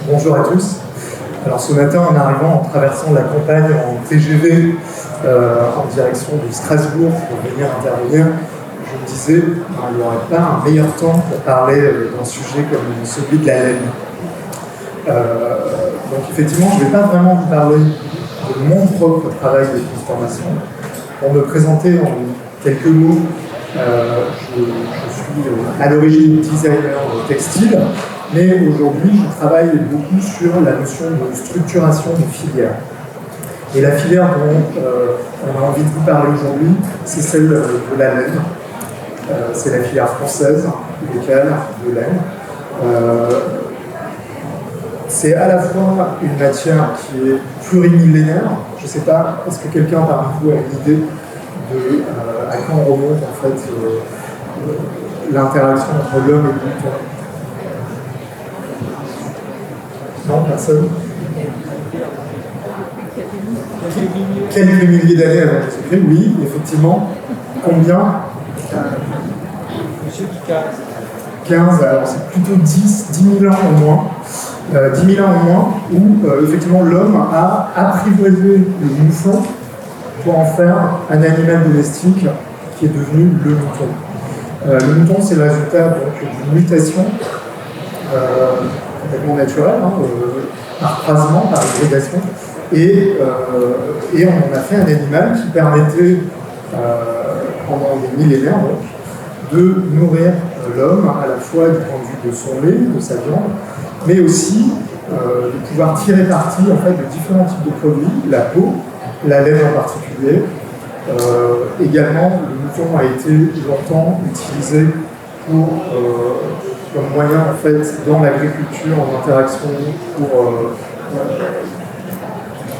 Bonjour à tous. Alors ce matin, en arrivant, en traversant la campagne en TGV en direction de Strasbourg pour venir intervenir, je me disais il n'y aurait pas un meilleur temps pour parler d'un sujet comme celui de la laine. Donc effectivement, je ne vais pas vraiment vous parler de mon propre travail de transformation. Pour me présenter en quelques mots, je suis à l'origine designer textile, mais aujourd'hui je travaille beaucoup sur la notion de structuration de filières. Et la filière dont on a envie de vous parler aujourd'hui, c'est celle de la laine. C'est la filière française, locale, de laine. C'est à la fois une matière qui est plurimillénaire. Je ne sais pas, est-ce que quelqu'un parmi vous a une idée de à quand remonte en fait l'interaction entre l'homme et le mouton? Non, personne? Quelques milliers d'années avant Jésus-Christ, oui, effectivement. Combien? 15, alors c'est plutôt 10 000 ans au moins. 10 000 ans au moins, où effectivement l'homme a apprivoisé le mouflon pour en faire un animal domestique qui est devenu le mouton. Le mouton, c'est le résultat d'une mutation complètement naturelle, par croisement, par hybridation, et on en a fait un animal qui permettait, pendant des millénaires, de nourrir l'homme à la fois du point de vue de son lait, de sa viande, mais aussi de pouvoir tirer parti en fait, de différents types de produits, la peau, la laine en particulier. Également, le mouton a été longtemps utilisé comme moyen en fait, dans l'agriculture, en interaction pour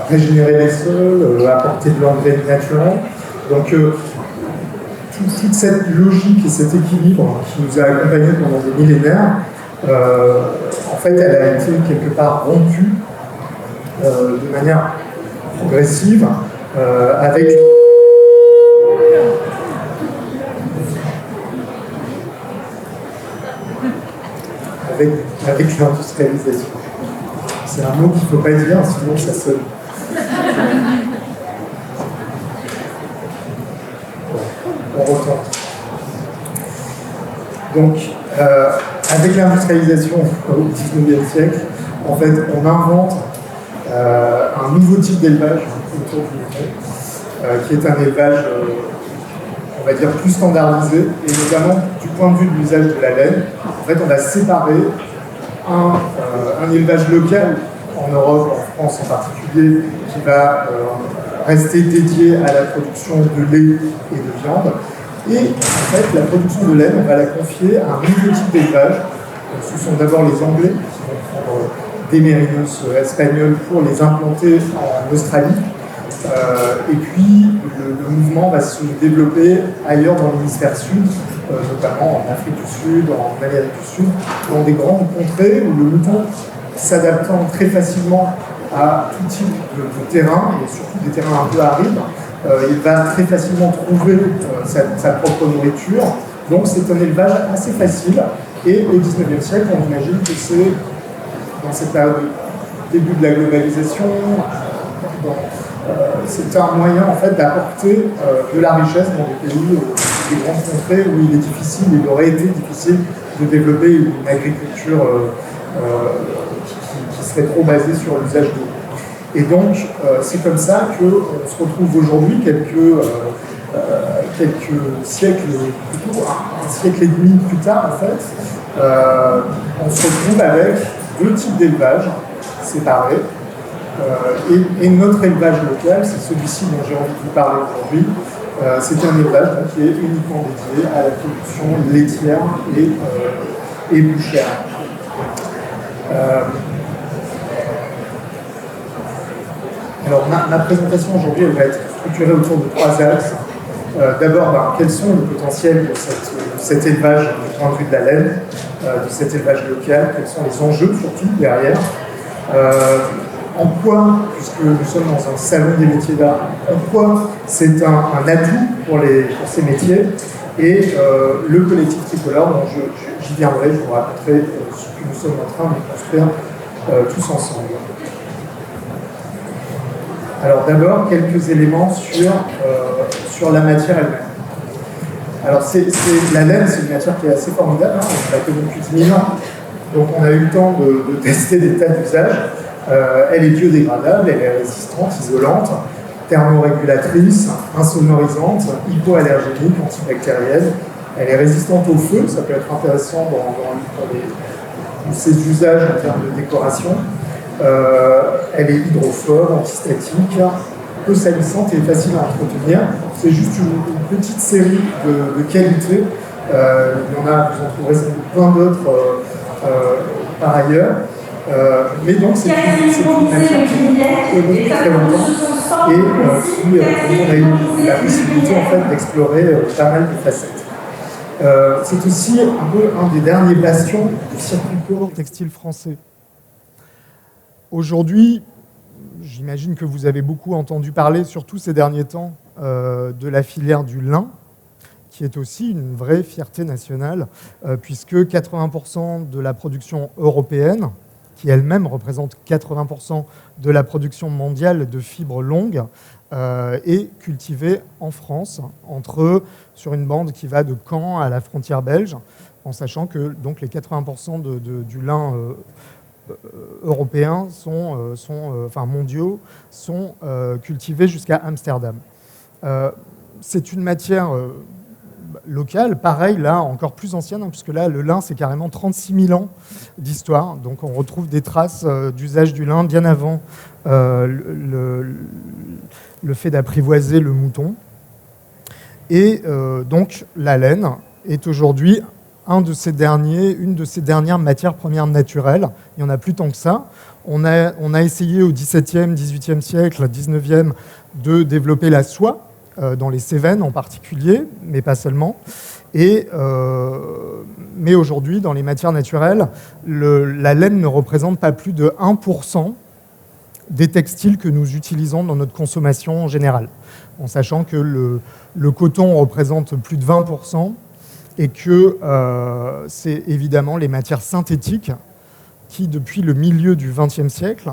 régénérer les sols, apporter de l'engrais naturel. Donc, toute cette logique et cet équilibre qui nous a accompagnés pendant des millénaires, en fait, elle a été quelque part rompue de manière progressive avec l'industrialisation. C'est un mot qu'il ne faut pas dire, sinon ça sonne. On retente. Donc, avec l'industrialisation au XIXe siècle, en fait, on invente un nouveau type d'élevage autour du mouton, qui est un élevage, on va dire, plus standardisé, et notamment du point de vue de l'usage de la laine. En fait, on va séparer un élevage local en Europe, en France en particulier, qui va rester dédié à la production de lait et de viande. Et en fait, la production de laine, on va la confier à un nouveau type d'élevage. Ce sont d'abord les Anglais qui vont prendre des mérinos espagnols pour les implanter en Australie. Et puis, le mouvement va se développer ailleurs dans l'hémisphère sud, notamment en Afrique du Sud, en Amérique du Sud, dans des grandes contrées où le mouton, s'adaptant très facilement à tout type de terrain, et surtout des terrains un peu arides, il va très facilement trouver sa propre nourriture. Donc c'est un élevage assez facile. Et au XIXe siècle, on imagine que c'est dans cette période de début de la globalisation, c'est un moyen en fait d'apporter de la richesse dans des pays, des grandes contrées où il est difficile, il aurait été difficile de développer une agriculture qui serait trop basée sur l'usage d'eau. Et donc, c'est comme ça qu'on se retrouve aujourd'hui, quelques siècles, plutôt un siècle et demi plus tard, en fait, on se retrouve avec deux types d'élevage séparés. Et notre élevage local, c'est celui-ci dont j'ai envie de vous parler aujourd'hui. C'est un élevage qui est uniquement dédié à la production laitière et bouchère. Alors, ma présentation aujourd'hui, elle va être structurée autour de trois axes. D'abord, quels sont les potentiels de cet élevage du point de vue de la laine, de cet élevage local, quels sont les enjeux surtout derrière. En quoi, puisque nous sommes dans un salon des métiers d'art, en quoi c'est un atout pour ces métiers, et le collectif tricolore, dont j'y viendrai, je vous raconterai ce que nous sommes en train de construire tous ensemble. Alors d'abord, quelques éléments sur la matière elle-même. Alors la laine, c'est une matière qui est assez formidable, hein, on l'a connue depuis 10 000 ans, donc on a eu le temps de tester des tas d'usages. Elle est biodégradable, elle est résistante, isolante, thermorégulatrice, insonorisante, hypoallergénique, antibactérienne. Elle est résistante au feu, ça peut être intéressant dans ses usages en termes de décoration. Elle est hydrophobe, antistatique, peu salissante et facile à entretenir. C'est juste une petite série de qualités. Il y en a, vous en trouverez plein d'autres par ailleurs. Mais donc c'est une matière qui est depuis très longtemps et qui, on a eu la possibilité en fait d'explorer pas mal de facettes. C'est aussi un peu un des derniers bastions du circuit court textile français. Aujourd'hui, j'imagine que vous avez beaucoup entendu parler, surtout ces derniers temps, de la filière du lin, qui est aussi une vraie fierté nationale, puisque 80% de la production européenne, qui elle-même représente 80% de la production mondiale de fibres longues, est cultivée en France, sur une bande qui va de Caen à la frontière belge, en sachant que donc, les 80% du lin européens mondiaux sont cultivés jusqu'à Amsterdam. C'est une matière locale, pareil, là, encore plus ancienne, hein, puisque là, le lin, c'est carrément 36 000 ans d'histoire. Donc, on retrouve des traces d'usage du lin bien avant le fait d'apprivoiser le mouton. Et donc, la laine est aujourd'hui une de ces dernières matières premières naturelles. Il n'y en a plus tant que ça. On a essayé au XVIIe, XVIIIe siècle, XIXe, de développer la soie, dans les Cévennes en particulier, mais pas seulement. Mais aujourd'hui, dans les matières naturelles, la laine ne représente pas plus de 1% des textiles que nous utilisons dans notre consommation générale, en sachant que le coton représente plus de 20%, et que c'est évidemment les matières synthétiques qui, depuis le milieu du XXe siècle,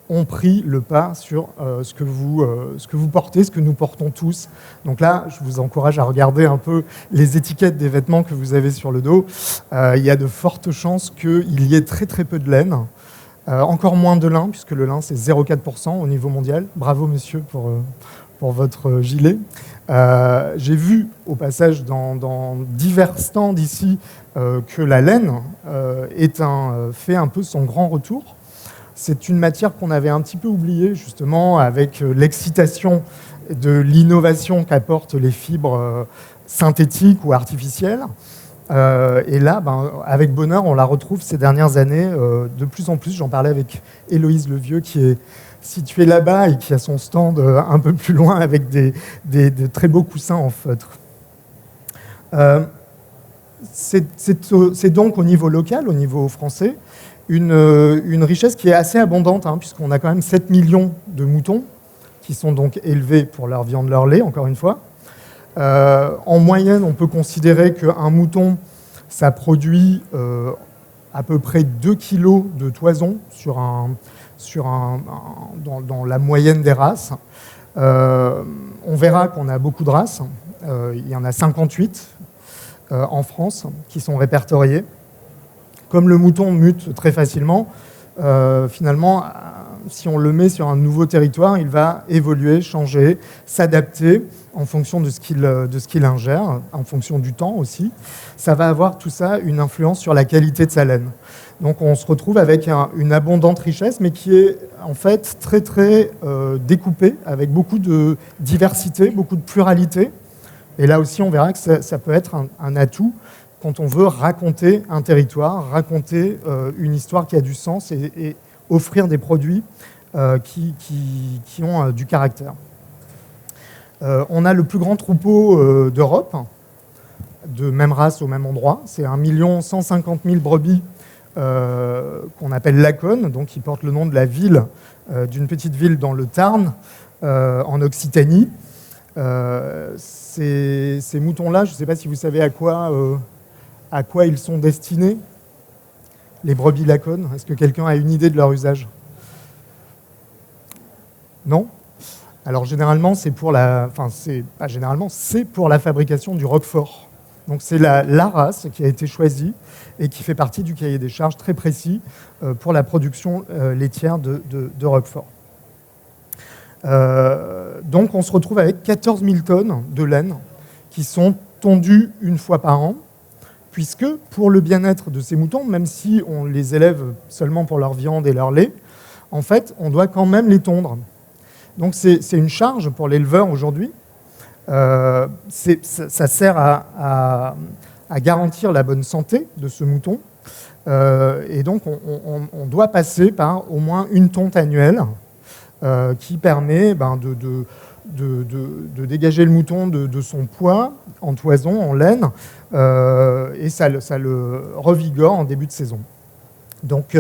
ont pris le pas sur ce que vous portez, ce que nous portons tous. Donc là, je vous encourage à regarder un peu les étiquettes des vêtements que vous avez sur le dos. Il y a de fortes chances qu'il y ait très très peu de laine, encore moins de lin, puisque le lin c'est 0,4% au niveau mondial. Bravo monsieur pour votre gilet. J'ai vu au passage dans divers stands ici que la laine fait un peu son grand retour. C'est une matière qu'on avait un petit peu oubliée justement avec l'excitation de l'innovation qu'apportent les fibres synthétiques ou artificielles. Et là, avec bonheur, on la retrouve ces dernières années de plus en plus. J'en parlais avec Héloïse Levieux qui est située là-bas et qui a son stand un peu plus loin avec de très beaux coussins en feutre. C'est donc au niveau local, au niveau français, une richesse qui est assez abondante, hein, puisqu'on a quand même 7 millions de moutons qui sont donc élevés pour leur viande, leur lait, encore une fois. En moyenne, on peut considérer qu'un mouton, ça produit à peu près 2 kilos de toison dans la moyenne des races. On verra qu'on a beaucoup de races. Il y en a 58 en France qui sont répertoriées. Comme le mouton mute très facilement, finalement, si on le met sur un nouveau territoire, il va évoluer, changer, s'adapter en fonction de ce qu'il ingère, en fonction du temps aussi. Ça va avoir tout ça une influence sur la qualité de sa laine. Donc on se retrouve avec une abondante richesse, mais qui est en fait très très découpée, avec beaucoup de diversité, beaucoup de pluralité. Et là aussi, on verra que ça peut être un atout quand on veut raconter un territoire, raconter une histoire qui a du sens et offrir des produits qui ont du caractère. On a le plus grand troupeau d'Europe, de même race au même endroit. C'est 1 150 000 brebis qu'on appelle Laconne, donc qui porte le nom de la ville, d'une petite ville dans le Tarn, en Occitanie. Ces moutons-là, je ne sais pas si vous savez à quoi ils sont destinés. les brebis lacones. Est-ce que quelqu'un a une idée de leur usage? Non? Alors généralement, c'est pour la fabrication du roquefort. Donc c'est la race qui a été choisie et qui fait partie du cahier des charges très précis pour la production laitière de roquefort. Donc on se retrouve avec 14 000 tonnes de laine qui sont tondues une fois par an, puisque pour le bien-être de ces moutons, même si on les élève seulement pour leur viande et leur lait, en fait, on doit quand même les tondre. Donc c'est une charge pour l'éleveur aujourd'hui. Ça sert à garantir la bonne santé de ce mouton. Et donc on doit passer par au moins une tonte annuelle qui permet de dégager le mouton de son poids en toison, en laine, et ça le revigore en début de saison. Donc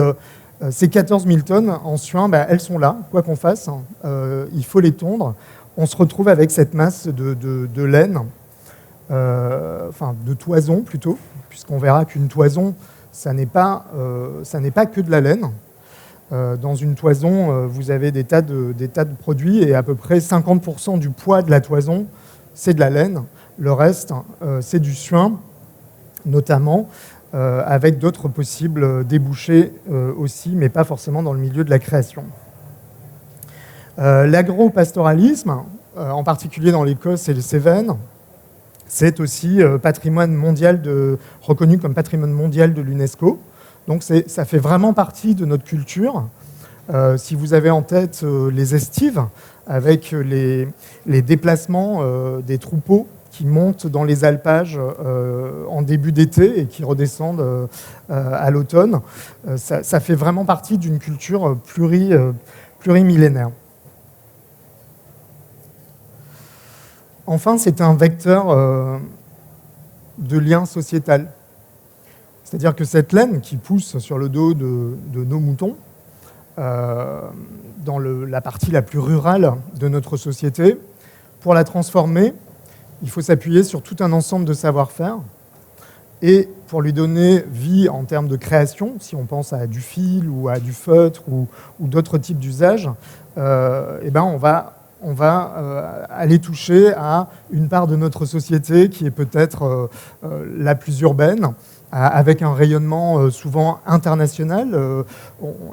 ces 14 000 tonnes en suin, elles sont là, quoi qu'on fasse, il faut les tondre. On se retrouve avec cette masse de laine, de toison plutôt, puisqu'on verra qu'une toison, ça n'est pas que de la laine. Dans une toison, vous avez des tas de produits et à peu près 50% du poids de la toison, c'est de la laine. Le reste, c'est du suin, notamment, avec d'autres possibles débouchés aussi, mais pas forcément dans le milieu de la création. L'agro-pastoralisme, en particulier dans l'Écosse et les Cévennes, c'est aussi patrimoine mondial reconnu comme patrimoine mondial de l'UNESCO. Donc ça fait vraiment partie de notre culture. Si vous avez en tête les estives, avec les déplacements des troupeaux qui montent dans les alpages en début d'été et qui redescendent à l'automne, ça fait vraiment partie d'une culture plurimillénaire. Enfin, c'est un vecteur de lien sociétal. C'est-à-dire que cette laine qui pousse sur le dos de nos moutons, dans la partie la plus rurale de notre société, pour la transformer, il faut s'appuyer sur tout un ensemble de savoir-faire. Et pour lui donner vie en termes de création, si on pense à du fil ou à du feutre ou d'autres types d'usages, on va aller toucher à une part de notre société qui est peut-être la plus urbaine, avec un rayonnement souvent international.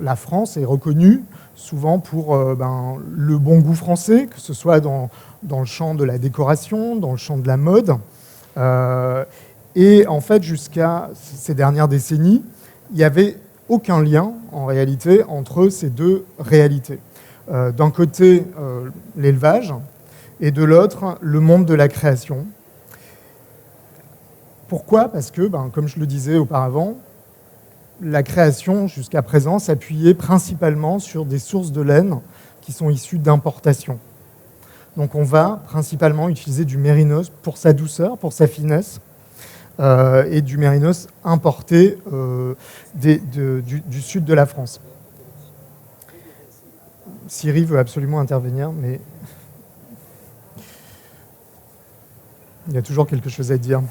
La France est reconnue souvent pour le bon goût français, que ce soit dans le champ de la décoration, dans le champ de la mode. Et en fait, jusqu'à ces dernières décennies, il n'y avait aucun lien, en réalité, entre ces deux réalités. D'un côté, l'élevage, et de l'autre, le monde de la création. Pourquoi ? Parce que, comme je le disais auparavant, la création, jusqu'à présent, s'appuyait principalement sur des sources de laine qui sont issues d'importation. Donc on va principalement utiliser du mérinos pour sa douceur, pour sa finesse, et du mérinos importé du sud de la France. Siri veut absolument intervenir, mais il y a toujours quelque chose à dire.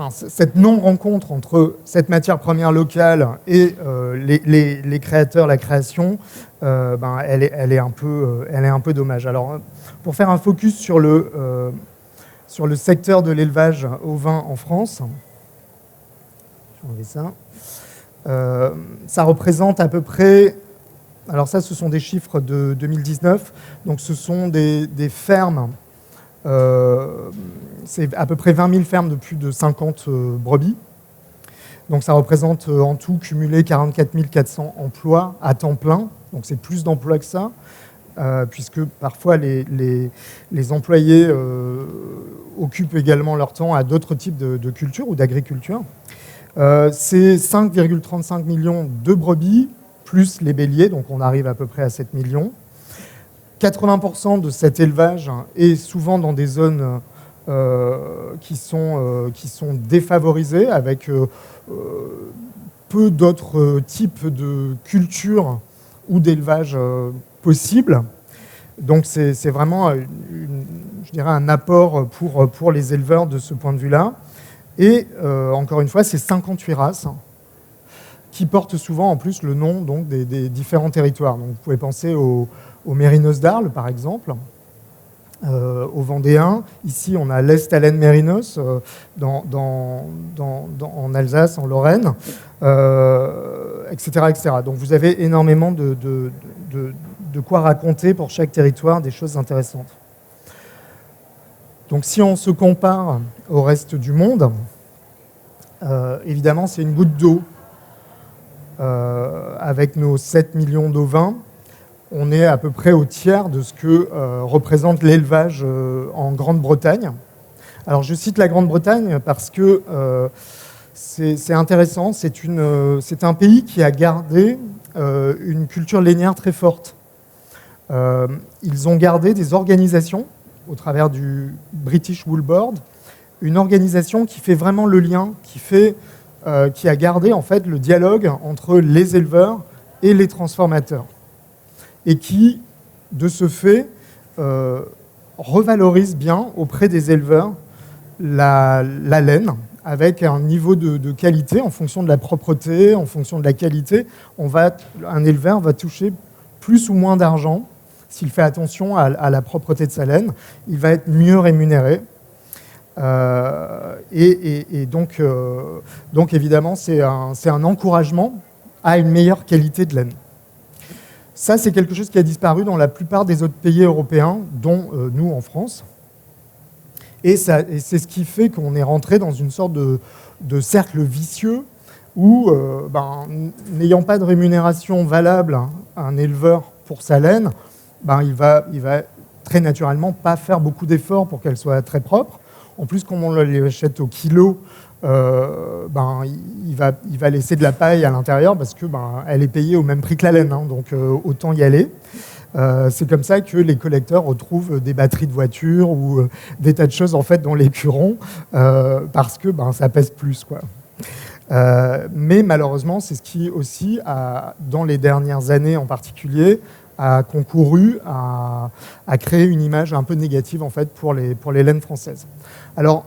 Cette non-rencontre entre cette matière première locale et les créateurs, la création, elle est un peu dommage. Alors, pour faire un focus sur le secteur de l'élevage ovin en France, je vais enlever ça. Ça représente à peu près, alors ça ce sont des chiffres de 2019, donc ce sont des fermes, c'est à peu près 20 000 fermes de plus de 50 brebis. Donc ça représente en tout cumulé 44 400 emplois à temps plein, donc c'est plus d'emplois que ça. Puisque parfois les employés occupent également leur temps à d'autres types de culture ou d'agriculture. C'est 5,35 millions de brebis, plus les béliers, donc on arrive à peu près à 7 millions. 80% de cet élevage est souvent dans des zones qui sont défavorisées, avec peu d'autres types de cultures ou d'élevage possible. Donc c'est vraiment dirais, un apport pour les éleveurs de ce point de vue-là. Et encore une fois, c'est 58 races qui portent souvent en plus le nom donc, des différents territoires. Donc, vous pouvez penser au Mérinos d'Arles, par exemple, au Vendéen. Ici, on a l'Estalen Mérinos en Alsace, en Lorraine, etc., etc. Donc, vous avez énormément de quoi raconter pour chaque territoire, des choses intéressantes. Donc, si on se compare au reste du monde, évidemment, c'est une goutte d'eau. Avec nos 7 millions d'ovins, on est à peu près au tiers de ce que représente l'élevage en Grande-Bretagne. Alors, je cite la Grande-Bretagne parce que c'est intéressant. C'est un pays qui a gardé une culture lainière très forte. Ils ont gardé des organisations au travers du British Wool Board, une organisation qui fait vraiment le lien, qui a gardé en fait le dialogue entre les éleveurs et les transformateurs, et qui, de ce fait, revalorise bien auprès des éleveurs la laine, avec un niveau de qualité en fonction de la propreté, en fonction de la qualité. Un éleveur va toucher plus ou moins d'argent s'il fait attention à la propreté de sa laine. Il va être mieux rémunéré. Donc évidemment, c'est un encouragement à une meilleure qualité de laine. Ça, c'est quelque chose qui a disparu dans la plupart des autres pays européens, dont nous en France. Et c'est ce qui fait qu'on est rentré dans une sorte de cercle vicieux où, n'ayant pas de rémunération valable un éleveur pour sa laine, il va très naturellement pas faire beaucoup d'efforts pour qu'elle soit très propre. En plus, comme on l'achète au kilo, il va laisser de la paille à l'intérieur parce que elle est payée au même prix que la laine, hein, donc autant y aller. C'est comme ça que les collecteurs retrouvent des batteries de voitures ou des tas de choses en fait dans l'écuron parce que ça pèse plus, quoi. Mais malheureusement, c'est ce qui aussi dans les dernières années en particulier, a concouru à créer une image un peu négative en fait pour les laines françaises. Alors,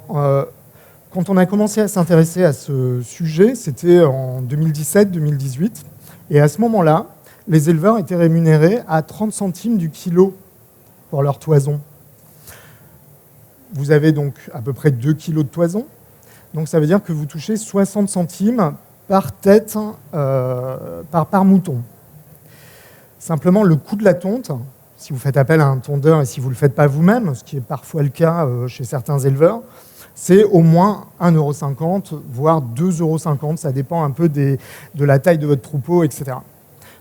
quand on a commencé à s'intéresser à ce sujet, c'était en 2017-2018, et à ce moment-là, les éleveurs étaient rémunérés à 30 centimes du kilo pour leur toison. Vous avez donc à peu près 2 kilos de toison, donc ça veut dire que vous touchez 60 centimes par tête, par mouton. Simplement, le coût de la tonte, si vous faites appel à un tondeur et si vous ne le faites pas vous-même, ce qui est parfois le cas chez certains éleveurs, c'est au moins 1,50 €, voire 2,50 €, ça dépend un peu de la taille de votre troupeau, etc.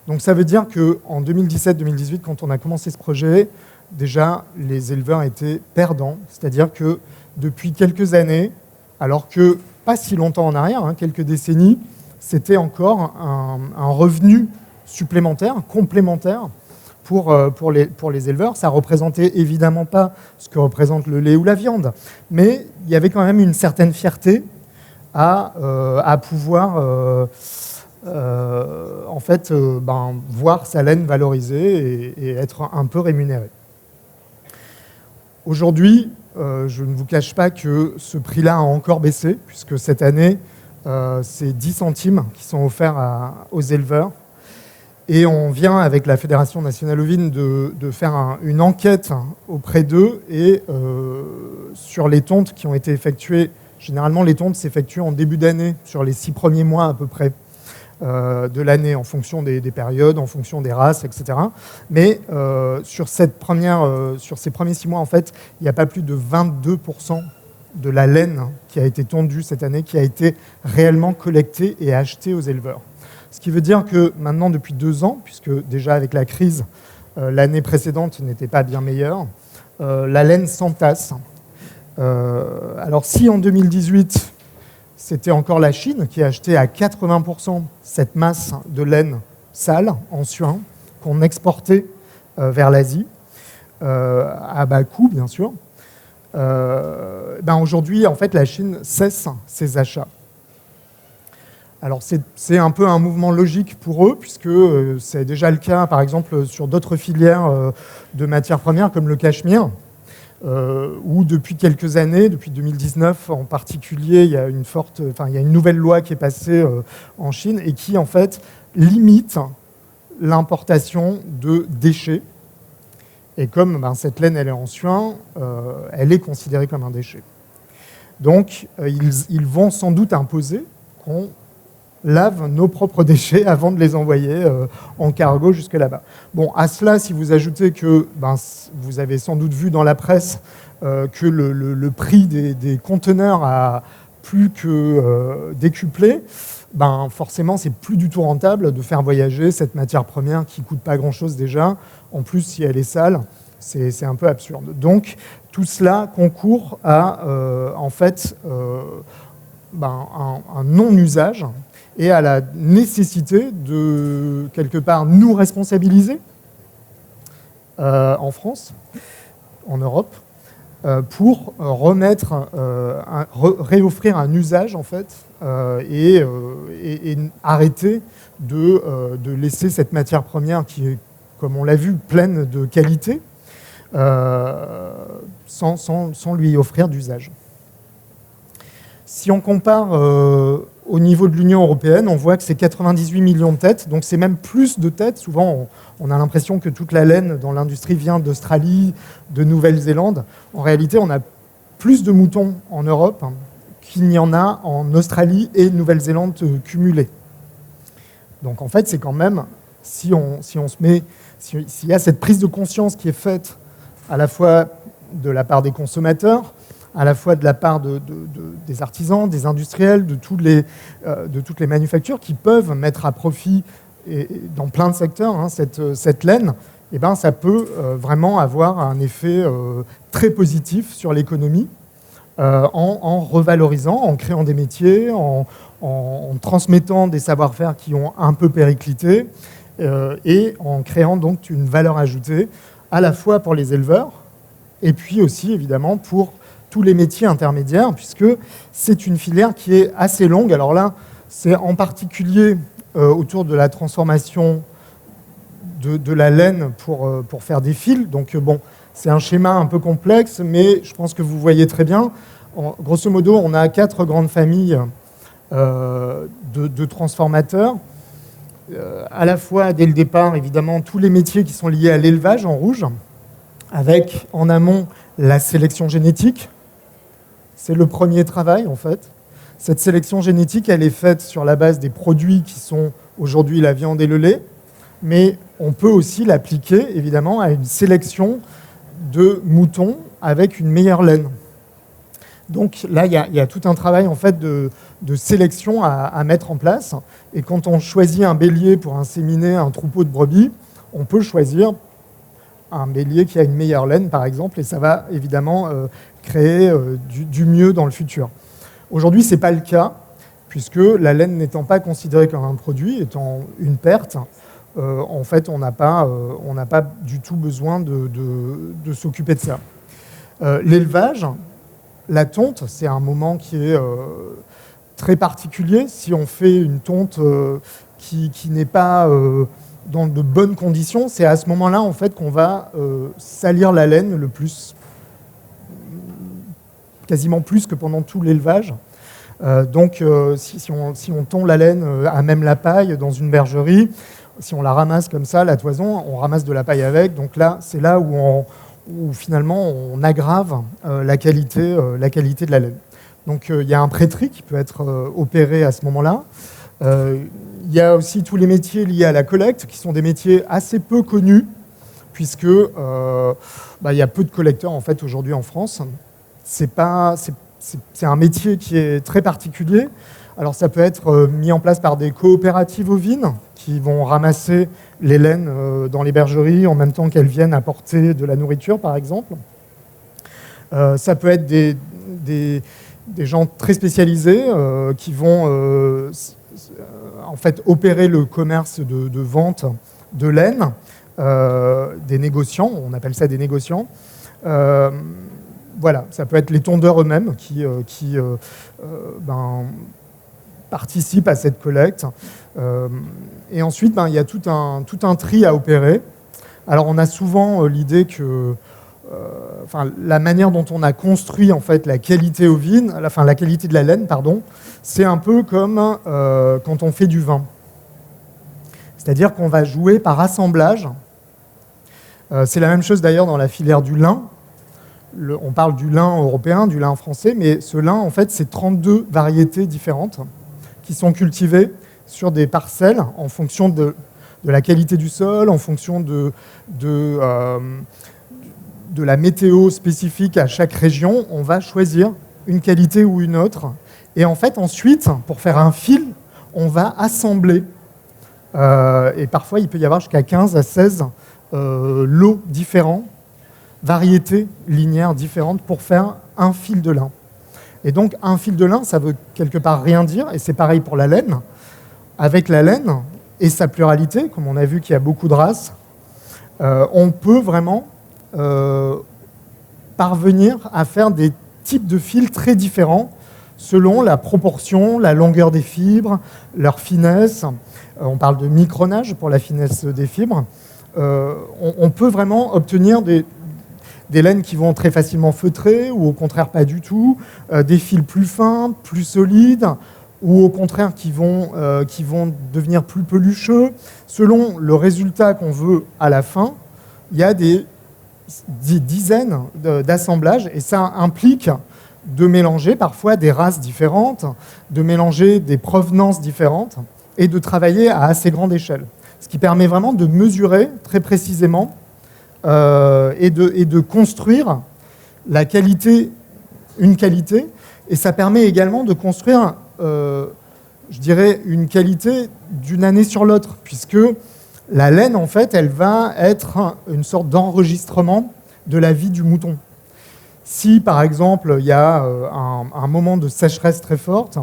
Donc ça veut dire qu'en 2017-2018, quand on a commencé ce projet, déjà les éleveurs étaient perdants, c'est-à-dire que depuis quelques années, alors que pas si longtemps en arrière, quelques décennies, c'était encore un revenu supplémentaire, complémentaire pour les éleveurs. Ça ne représentait évidemment pas ce que représente le lait ou la viande, mais il y avait quand même une certaine fierté à pouvoir voir sa laine valorisée et être un peu rémunéré. Aujourd'hui, je ne vous cache pas que ce prix-là a encore baissé, puisque cette année, c'est 10 centimes qui sont offerts aux éleveurs. Et on vient, avec la Fédération nationale ovine, de faire une enquête auprès d'eux et sur les tontes qui ont été effectuées. Généralement, les tontes s'effectuent en début d'année, sur les 6 premiers mois à peu près de l'année, en fonction des périodes, en fonction des races, etc. Mais sur ces premiers 6 mois, en fait, il n'y a pas plus de 22% de la laine qui a été tondue cette année, qui a été réellement collectée et achetée aux éleveurs. Ce qui veut dire que maintenant, depuis 2 ans, puisque déjà avec la crise, l'année précédente n'était pas bien meilleure, la laine s'entasse. Alors si en 2018, c'était encore la Chine qui achetait à 80% cette masse de laine sale, en suin, qu'on exportait vers l'Asie, à bas coût bien sûr, aujourd'hui, en fait, la Chine cesse ses achats. Alors c'est un peu un mouvement logique pour eux, puisque c'est déjà le cas, par exemple, sur d'autres filières de matières premières, comme le cachemire. où depuis quelques années, depuis 2019 en particulier, il y a une nouvelle loi qui est passée en Chine et qui en fait limite l'importation de déchets. Et comme cette laine elle est en suin, elle est considérée comme un déchet. Donc ils vont sans doute imposer qu'on lave nos propres déchets avant de les envoyer en cargo jusque là-bas. Bon, à cela, si vous ajoutez que vous avez sans doute vu dans la presse que le prix des conteneurs a plus que décuplé, forcément, c'est plus du tout rentable de faire voyager cette matière première qui ne coûte pas grand-chose déjà. En plus, si elle est sale, c'est un peu absurde. Donc, tout cela concourt à, en fait, un non-usage et à la nécessité de, quelque part, nous responsabiliser en France, en Europe, pour réoffrir un usage, en fait, et arrêter de laisser cette matière première qui est, comme on l'a vu, pleine de qualité, sans lui offrir d'usage. Si on compare au niveau de l'Union européenne, on voit que c'est 98 millions de têtes, donc c'est même plus de têtes. Souvent, on a l'impression que toute la laine dans l'industrie vient d'Australie, de Nouvelle-Zélande. En réalité, on a plus de moutons en Europe qu'il n'y en a en Australie et Nouvelle-Zélande cumulés. Donc en fait, c'est quand même, s'il y a cette prise de conscience qui est faite à la fois de la part des consommateurs, à la fois de la part des artisans, des industriels, de toutes les manufactures qui peuvent mettre à profit dans plein de secteurs cette laine, ça peut vraiment avoir un effet très positif sur l'économie en revalorisant, en créant des métiers, en transmettant des savoir-faire qui ont un peu périclité et en créant donc une valeur ajoutée à la fois pour les éleveurs et puis aussi évidemment pour tous les métiers intermédiaires, puisque c'est une filière qui est assez longue. Alors là, c'est en particulier autour de la transformation de la laine pour faire des fils. Donc bon, c'est un schéma un peu complexe, mais je pense que vous voyez très bien. Grosso modo, on a 4 grandes familles de transformateurs. À la fois, dès le départ, évidemment, tous les métiers qui sont liés à l'élevage en rouge, avec en amont la sélection génétique. C'est le premier travail, en fait. Cette sélection génétique, elle est faite sur la base des produits qui sont aujourd'hui la viande et le lait, mais on peut aussi l'appliquer, évidemment, à une sélection de moutons avec une meilleure laine. Donc là, il y a tout un travail, en fait, de sélection à mettre en place. Et quand on choisit un bélier pour inséminer un troupeau de brebis, on peut choisir un bélier qui a une meilleure laine, par exemple, et ça va évidemment créer du mieux dans le futur. Aujourd'hui, ce n'est pas le cas, puisque la laine n'étant pas considérée comme un produit, étant une perte, en fait, on n'a pas du tout besoin de s'occuper de ça. L'élevage, la tonte, c'est un moment qui est très particulier. Si on fait une tonte qui n'est pas dans de bonnes conditions, c'est à ce moment-là en fait qu'on va salir la laine le plus, quasiment plus que pendant tout l'élevage. Donc si on tond la laine à même la paille dans une bergerie, si on la ramasse comme ça, la toison, on ramasse de la paille avec. Donc là, c'est là où finalement on aggrave la qualité de la laine. Donc il y a un pré-tri qui peut être opéré à ce moment-là. Il y a aussi tous les métiers liés à la collecte, qui sont des métiers assez peu connus, puisque il y a peu de collecteurs en fait aujourd'hui en France. C'est un métier qui est très particulier. Alors ça peut être mis en place par des coopératives ovines qui vont ramasser les laines dans les bergeries en même temps qu'elles viennent apporter de la nourriture, par exemple. Ça peut être des gens très spécialisés qui vont en fait opérer le commerce de vente de laine, des négociants, on appelle ça des négociants. Voilà, ça peut être les tondeurs eux-mêmes qui participent à cette collecte. Et ensuite, il y a tout un tri à opérer. Alors, on a souvent l'idée que la manière dont on a construit en fait la qualité ovine, la qualité de la laine, pardon, c'est un peu comme quand on fait du vin. C'est-à-dire qu'on va jouer par assemblage. C'est la même chose d'ailleurs dans la filière du lin. On parle du lin européen, du lin français, mais ce lin, en fait, c'est 32 variétés différentes qui sont cultivées sur des parcelles en fonction de la qualité du sol, en fonction de la météo spécifique à chaque région. On va choisir une qualité ou une autre. Et en fait, ensuite, pour faire un fil, on va assembler. Et parfois, il peut y avoir jusqu'à 15 à 16 lots différents, variétés linéaires différentes pour faire un fil de lin. Et donc, un fil de lin, ça veut quelque part rien dire, et c'est pareil pour la laine. Avec la laine et sa pluralité, comme on a vu qu'il y a beaucoup de races, on peut vraiment parvenir à faire des types de fils très différents selon la proportion, la longueur des fibres, leur finesse. On parle de micronage pour la finesse des fibres. On peut vraiment obtenir des laines qui vont très facilement feutrer ou au contraire pas du tout, des fils plus fins, plus solides, ou au contraire qui vont devenir plus pelucheux. Selon le résultat qu'on veut à la fin, il y a des dizaines d'assemblages et ça implique de mélanger parfois des races différentes, de mélanger des provenances différentes et de travailler à assez grande échelle. Ce qui permet vraiment de mesurer très précisément et de construire la qualité, une qualité, et ça permet également de construire, je dirais, une qualité d'une année sur l'autre, puisque la laine, en fait, elle va être une sorte d'enregistrement de la vie du mouton. Si, par exemple, il y a un moment de sécheresse très forte,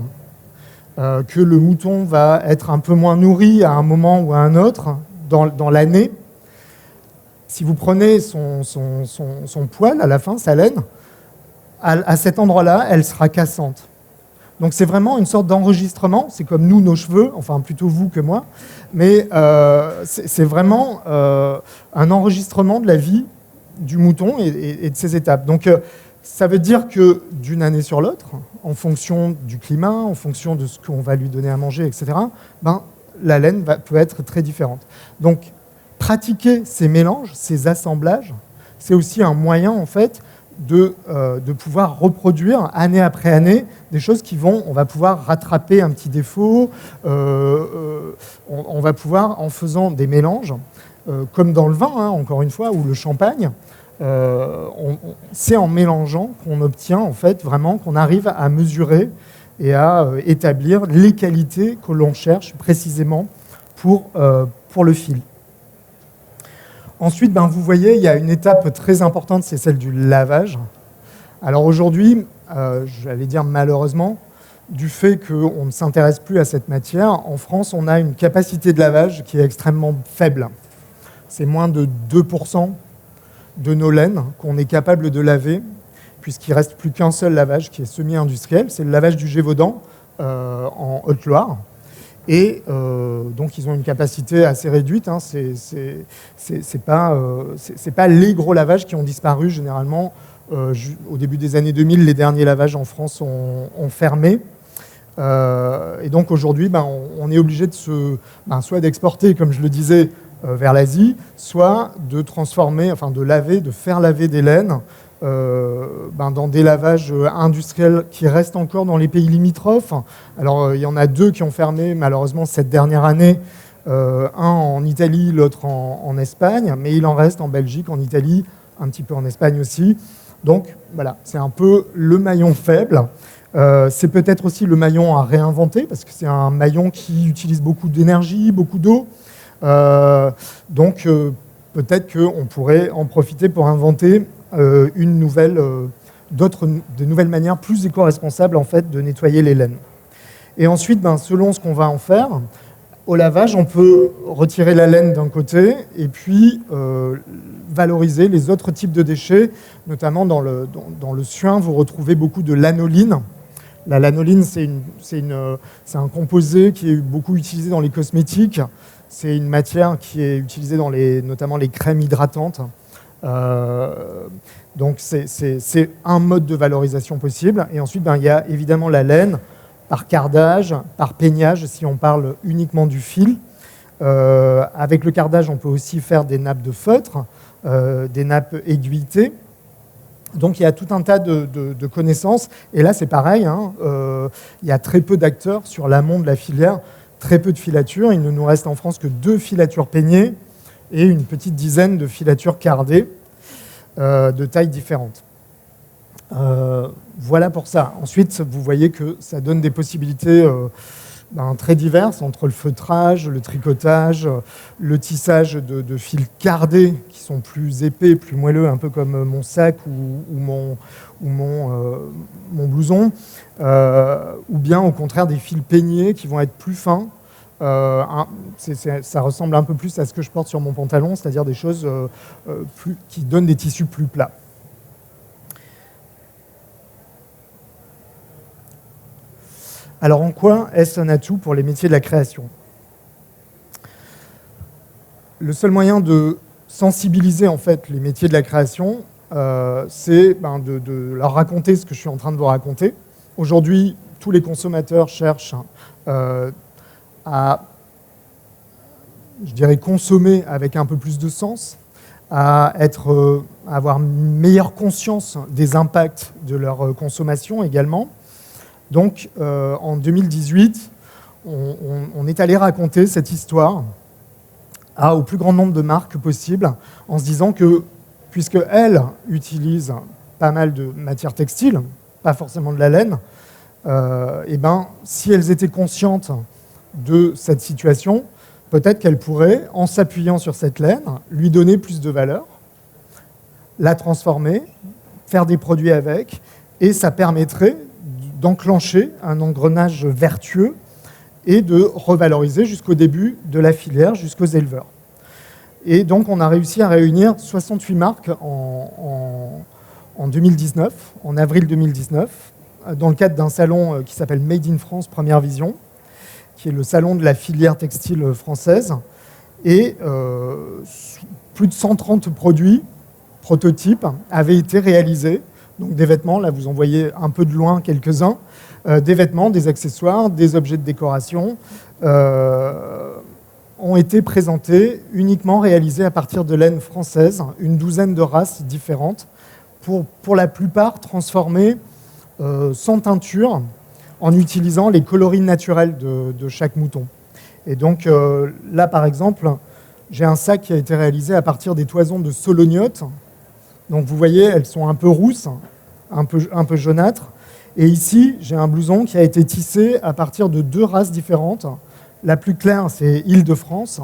que le mouton va être un peu moins nourri à un moment ou à un autre dans l'année, si vous prenez son poil à la fin, sa laine, à cet endroit-là, elle sera cassante. Donc c'est vraiment une sorte d'enregistrement, c'est comme nous, nos cheveux, enfin plutôt vous que moi, mais c'est vraiment un enregistrement de la vie du mouton et de ses étapes. Donc ça veut dire que d'une année sur l'autre, en fonction du climat, en fonction de ce qu'on va lui donner à manger, etc., la laine peut être très différente. Donc pratiquer ces mélanges, ces assemblages, c'est aussi un moyen en fait de pouvoir reproduire année après année des choses on va pouvoir rattraper un petit défaut, on va pouvoir, en faisant des mélanges, comme dans le vin, encore une fois, ou le champagne, c'est en mélangeant qu'on obtient en fait vraiment, qu'on arrive à mesurer et à établir les qualités que l'on cherche précisément pour le fil. Ensuite, vous voyez, il y a une étape très importante, c'est celle du lavage. Alors aujourd'hui, j'allais dire malheureusement, du fait qu'on ne s'intéresse plus à cette matière, en France, on a une capacité de lavage qui est extrêmement faible. C'est moins de 2% de nos laines qu'on est capable de laver, puisqu'il ne reste plus qu'un seul lavage qui est semi-industriel, c'est le lavage du Gévaudan en Haute-Loire. Et donc ils ont une capacité assez réduite. C'est pas les gros lavages qui ont disparu généralement. Au début des années 2000, les derniers lavages en France ont fermé. Et donc aujourd'hui, on est obligé de soit d'exporter, comme je le disais, vers l'Asie, soit de transformer, de faire laver des laines dans des lavages industriels qui restent encore dans les pays limitrophes. Alors, il y en a 2 qui ont fermé, malheureusement, cette dernière année. Un en Italie, l'autre en Espagne. Mais il en reste en Belgique, en Italie, un petit peu en Espagne aussi. Donc, voilà, c'est un peu le maillon faible. C'est peut-être aussi le maillon à réinventer, parce que c'est un maillon qui utilise beaucoup d'énergie, beaucoup d'eau. Donc, peut-être qu'on pourrait en profiter pour inventer des nouvelles manières plus éco-responsables en fait, de nettoyer les laines. Et ensuite, selon ce qu'on va en faire, au lavage, on peut retirer la laine d'un côté et puis valoriser les autres types de déchets, notamment dans le suin, vous retrouvez beaucoup de lanoline. La lanoline, c'est un composé qui est beaucoup utilisé dans les cosmétiques. C'est une matière qui est utilisée dans notamment les crèmes hydratantes. Donc c'est un mode de valorisation possible. Et ensuite, il y a évidemment la laine par cardage, par peignage, si on parle uniquement du fil. Avec le cardage, on peut aussi faire des nappes de feutre, des nappes aiguilletées. Donc il y a tout un tas de connaissances. Et là, c'est pareil, il y a très peu d'acteurs sur l'amont de la filière, très peu de filatures. Il ne nous reste en France que 2 filatures peignées et une petite dizaine de filatures cardées de tailles différentes. Voilà pour ça. Ensuite, vous voyez que ça donne des possibilités très diverses entre le feutrage, le tricotage, le tissage de fils cardés qui sont plus épais, plus moelleux, un peu comme mon sac ou mon blouson, ou bien au contraire des fils peignés qui vont être plus fins. Ça ressemble un peu plus à ce que je porte sur mon pantalon, c'est-à-dire des choses qui donnent des tissus plus plats. Alors en quoi est-ce un atout pour les métiers de la création? Le seul moyen de sensibiliser en fait les métiers de la création, c'est de leur raconter ce que je suis en train de vous raconter. Aujourd'hui, tous les consommateurs cherchent à, je dirais, consommer avec un peu plus de sens, à avoir une meilleure conscience des impacts de leur consommation également. Donc, en 2018, on est allé raconter cette histoire au plus grand nombre de marques possible, en se disant que, puisqu'elles utilisent pas mal de matières textiles, pas forcément de la laine, si elles étaient conscientes de cette situation, peut-être qu'elles pourraient, en s'appuyant sur cette laine, lui donner plus de valeur, la transformer, faire des produits avec, et ça permettrait d'enclencher un engrenage vertueux et de revaloriser jusqu'au début de la filière, jusqu'aux éleveurs. Et donc, on a réussi à réunir 68 marques en 2019, en avril 2019, dans le cadre d'un salon qui s'appelle Made in France Première Vision, qui est le salon de la filière textile française. Et plus de 130 produits, prototypes, avaient été réalisés. Donc des vêtements, là vous en voyez un peu de loin quelques-uns, des vêtements, des accessoires, des objets de décoration ont été présentés, uniquement réalisés à partir de laine française, une douzaine de races différentes, pour la plupart transformées sans teinture, en utilisant les coloris naturels de chaque mouton. Et donc là par exemple, j'ai un sac qui a été réalisé à partir des toisons de solognotte. Donc vous voyez, elles sont un peu rousses, un peu jaunâtres. Et ici, j'ai un blouson qui a été tissé à partir de 2 races différentes. La plus claire, c'est Île-de-France.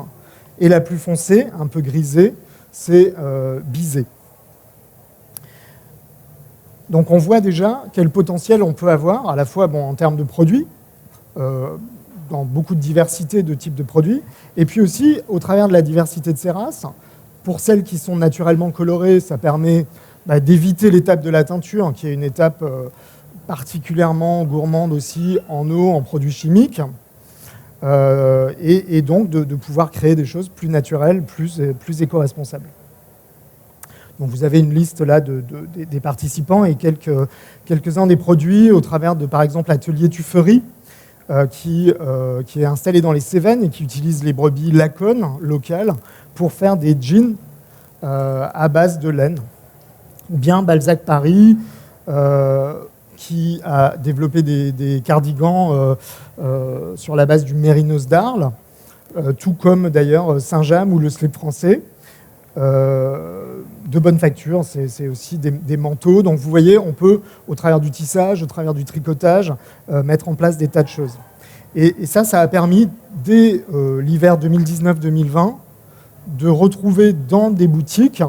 Et la plus foncée, un peu grisée, c'est Bizet. Donc on voit déjà quel potentiel on peut avoir, à la fois en termes de produits, dans beaucoup de diversité de types de produits, et puis aussi au travers de la diversité de ces races. Pour celles qui sont naturellement colorées, ça permet d'éviter l'étape de la teinture, qui est une étape particulièrement gourmande aussi en eau, en produits chimiques, et donc de pouvoir créer des choses plus naturelles, plus éco-responsables. Donc vous avez une liste là des participants et quelques-uns des produits au travers de, par exemple, l'atelier Tufferie, qui est installé dans les Cévennes et qui utilise les brebis Laconne locales pour faire des jeans à base de laine. Ou bien Balzac Paris, qui a développé des cardigans sur la base du mérinos d'Arles, tout comme d'ailleurs Saint-James ou le slip français. De bonne facture, c'est aussi des manteaux. Donc vous voyez, on peut, au travers du tissage, au travers du tricotage, mettre en place des tas de choses. Et ça a permis, dès l'hiver 2019-2020, de retrouver dans des boutiques,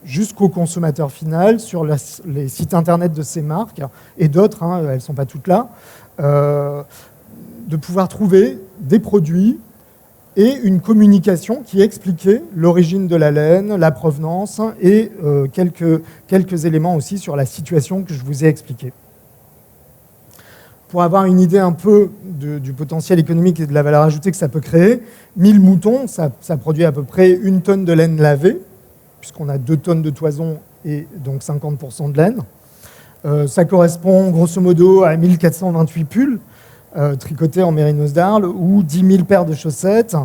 jusqu'au consommateur final, sur les sites internet de ces marques, et d'autres, elles ne sont pas toutes là, de pouvoir trouver des produits et une communication qui expliquait l'origine de la laine, la provenance et quelques éléments aussi sur la situation que je vous ai expliqué. Pour avoir une idée un peu du potentiel économique et de la valeur ajoutée que ça peut créer, 1000 moutons, ça produit à peu près 1 tonne de laine lavée. puisqu'on a 2 tonnes de toison et donc 50% de laine. Ça correspond grosso modo à 1428 pulls tricotés en mérinos d'Arles, ou 10 000 paires de chaussettes,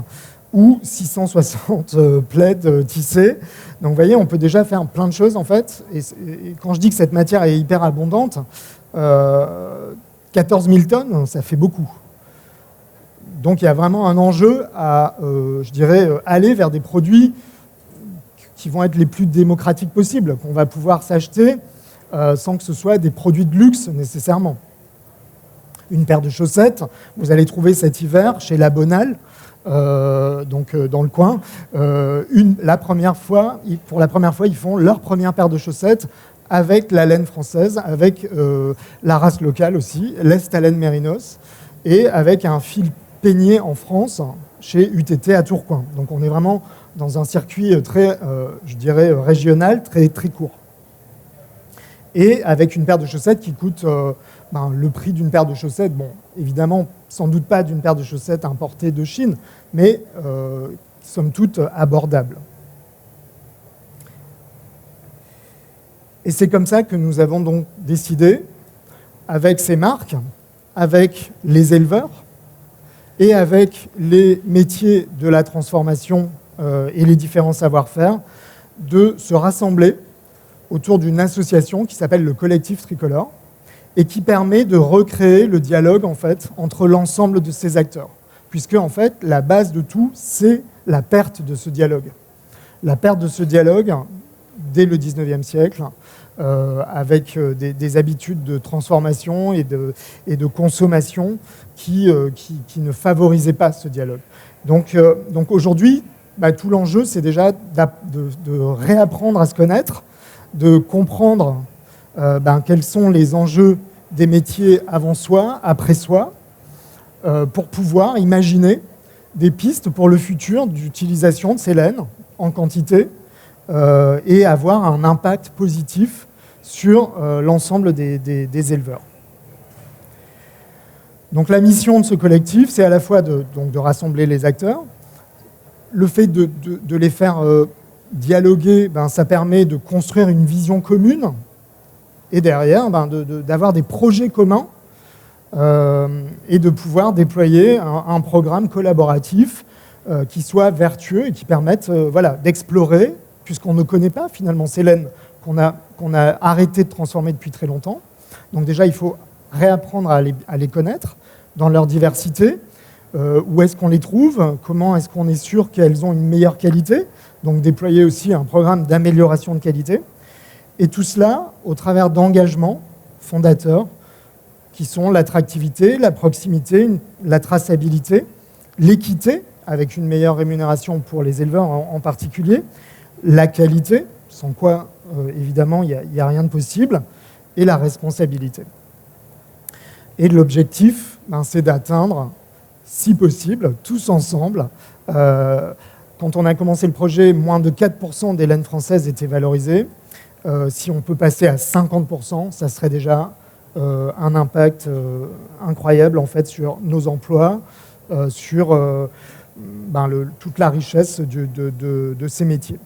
ou 660 plaids tissés. Donc vous voyez, on peut déjà faire plein de choses en fait. Et quand je dis que cette matière est hyper abondante, 14 000 tonnes, ça fait beaucoup. Donc il y a vraiment un enjeu à, je dirais, aller vers des produits qui vont être les plus démocratiques possibles, qu'on va pouvoir s'acheter sans que ce soit des produits de luxe nécessairement. Une paire de chaussettes, vous allez trouver cet hiver chez La Bonale, donc dans le coin. Pour la première fois, ils font leur première paire de chaussettes avec la laine française, avec la race locale aussi, l'Estalaine Mérinos, et avec un fil peigné en France chez UTT à Tourcoing. Donc on est vraiment dans un circuit très, je dirais, régional, très, très court. Et avec une paire de chaussettes qui coûte le prix d'une paire de chaussettes, bon, évidemment, sans doute pas d'une paire de chaussettes importée de Chine, mais somme toute abordable. Et c'est comme ça que nous avons donc décidé, avec ces marques, avec les éleveurs et avec les métiers de la transformation et les différents savoir-faire, de se rassembler autour d'une association qui s'appelle le Collectif Tricolore et qui permet de recréer le dialogue en fait, entre l'ensemble de ces acteurs. Puisque en fait, la base de tout, c'est la perte de ce dialogue. La perte de ce dialogue, dès le 19e siècle, avec des habitudes de transformation et de consommation qui ne favorisaient pas ce dialogue. Donc aujourd'hui, tout l'enjeu, c'est déjà de réapprendre à se connaître, de comprendre quels sont les enjeux des métiers avant soi, après soi, pour pouvoir imaginer des pistes pour le futur d'utilisation de ces laines en quantité et avoir un impact positif sur l'ensemble des éleveurs. Donc la mission de ce collectif, c'est à la fois de rassembler les acteurs. Le fait de les faire dialoguer, ça permet de construire une vision commune et derrière d'avoir des projets communs et de pouvoir déployer un programme collaboratif qui soit vertueux et qui permette d'explorer, puisqu'on ne connaît pas finalement ces laines qu'on a arrêté de transformer depuis très longtemps. Donc déjà, il faut réapprendre à les connaître dans leur diversité. Où est-ce qu'on les trouve? Comment est-ce qu'on est sûr qu'elles ont une meilleure qualité? Donc déployer aussi un programme d'amélioration de qualité. Et tout cela au travers d'engagements fondateurs qui sont l'attractivité, la proximité, la traçabilité, l'équité, avec une meilleure rémunération pour les éleveurs en particulier, la qualité, sans quoi, évidemment, il n'y a rien de possible, et la responsabilité. Et l'objectif, c'est d'atteindre, si possible, tous ensemble. Quand on a commencé le projet, moins de 4% des laines françaises étaient valorisées. Si on peut passer à 50%, ça serait déjà un impact incroyable en fait, sur nos emplois, sur toute la richesse de ces métiers.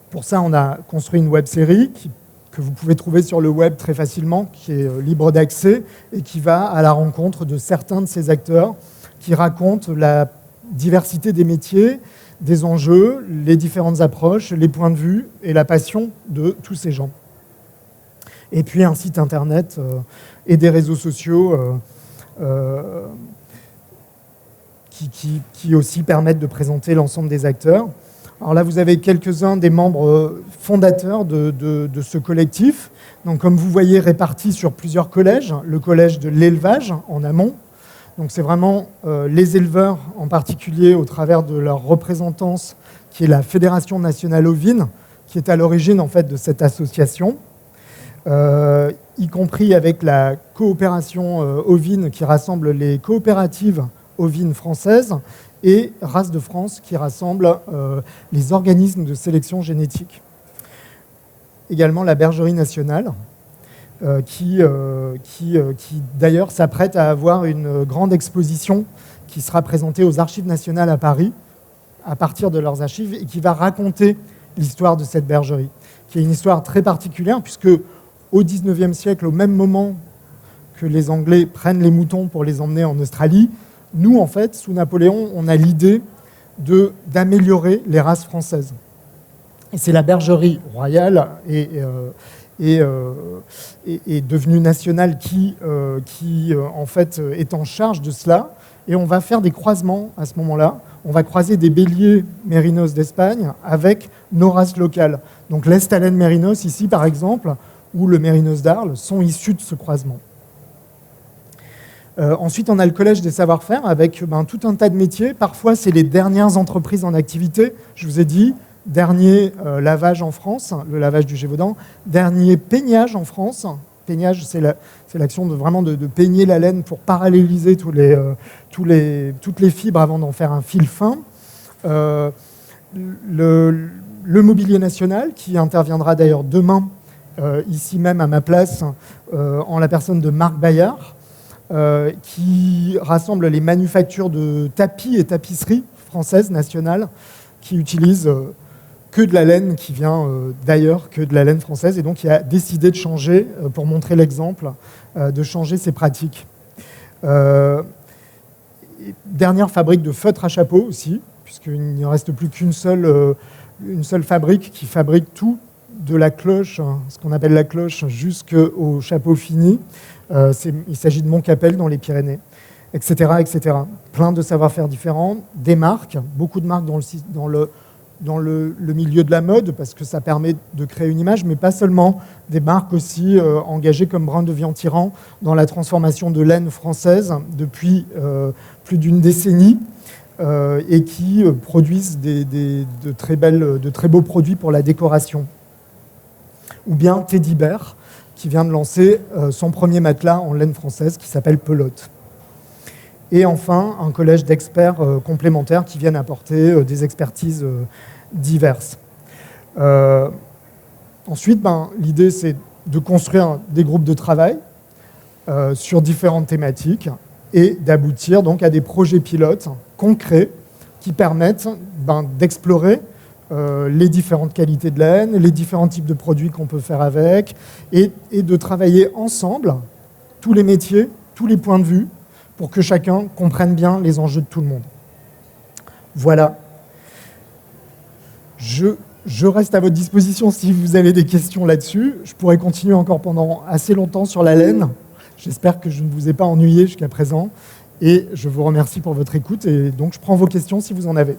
Pour ça, on a construit une web-série que vous pouvez trouver sur le web très facilement, qui est libre d'accès et qui va à la rencontre de certains de ces acteurs qui racontent la diversité des métiers, des enjeux, les différentes approches, les points de vue et la passion de tous ces gens. Et puis un site internet et des réseaux sociaux qui aussi permettent de présenter l'ensemble des acteurs. Alors là, vous avez quelques-uns des membres fondateurs de ce collectif. Donc, comme vous voyez, répartis sur plusieurs collèges. Le collège de l'élevage en amont. Donc, c'est vraiment les éleveurs, en particulier au travers de leur représentance, qui est la Fédération nationale ovine, qui est à l'origine en fait de cette association, y compris avec la coopération ovine qui rassemble les coopératives ovines françaises et Race de France qui rassemble les organismes de sélection génétique. Également la Bergerie nationale qui d'ailleurs s'apprête à avoir une grande exposition qui sera présentée aux Archives nationales à Paris à partir de leurs archives et qui va raconter l'histoire de cette bergerie, qui est une histoire très particulière, puisque au XIXe siècle, au même moment que les Anglais prennent les moutons pour les emmener en Australie, nous, en fait, sous Napoléon, on a l'idée d'améliorer les races françaises. Et c'est la bergerie royale et devenue nationale qui en fait, est en charge de cela. Et on va faire des croisements à ce moment-là. On va croiser des béliers mérinos d'Espagne avec nos races locales. Donc l'Estalen mérinos, ici, par exemple, ou le mérinos d'Arles, sont issus de ce croisement. Ensuite, on a le Collège des savoir-faire avec tout un tas de métiers. Parfois, c'est les dernières entreprises en activité. Je vous ai dit, dernier lavage en France, le lavage du Gévaudan. Dernier peignage en France. Peignage, c'est l'action de peigner la laine pour paralléliser toutes les fibres avant d'en faire un fil fin. Le mobilier national, qui interviendra d'ailleurs demain, ici même à ma place, en la personne de Marc Bayard, qui rassemble les manufactures de tapis et tapisseries françaises nationales qui utilisent que de la laine qui vient d'ailleurs, que de la laine française, et donc il a décidé de changer, pour montrer l'exemple, de changer ses pratiques. Dernière fabrique de feutres à chapeau aussi, puisqu'il ne reste plus qu'une seule fabrique qui fabrique tout, de la cloche, ce qu'on appelle la cloche, jusqu'au chapeau fini. Il s'agit de Montcapel dans les Pyrénées, etc., etc. Plein de savoir-faire différents, des marques, beaucoup de marques dans le milieu de la mode, parce que ça permet de créer une image, mais pas seulement, des marques aussi engagées comme Brun de Vian-Tyran dans la transformation de laine française depuis plus d'une décennie, et qui produisent de très beaux produits pour la décoration. Ou bien Teddy Bear, qui vient de lancer son premier matelas en laine française qui s'appelle Pelote. Et enfin, un collège d'experts complémentaires qui viennent apporter des expertises diverses. Ensuite, l'idée, c'est de construire des groupes de travail sur différentes thématiques et d'aboutir donc à des projets pilotes concrets qui permettent d'explorer les différentes qualités de laine, les différents types de produits qu'on peut faire avec, et de travailler ensemble, tous les métiers, tous les points de vue, pour que chacun comprenne bien les enjeux de tout le monde. Voilà. Je reste à votre disposition si vous avez des questions là-dessus. Je pourrais continuer encore pendant assez longtemps sur la laine. J'espère que je ne vous ai pas ennuyé jusqu'à présent. Et je vous remercie pour votre écoute. Et donc, je prends vos questions si vous en avez.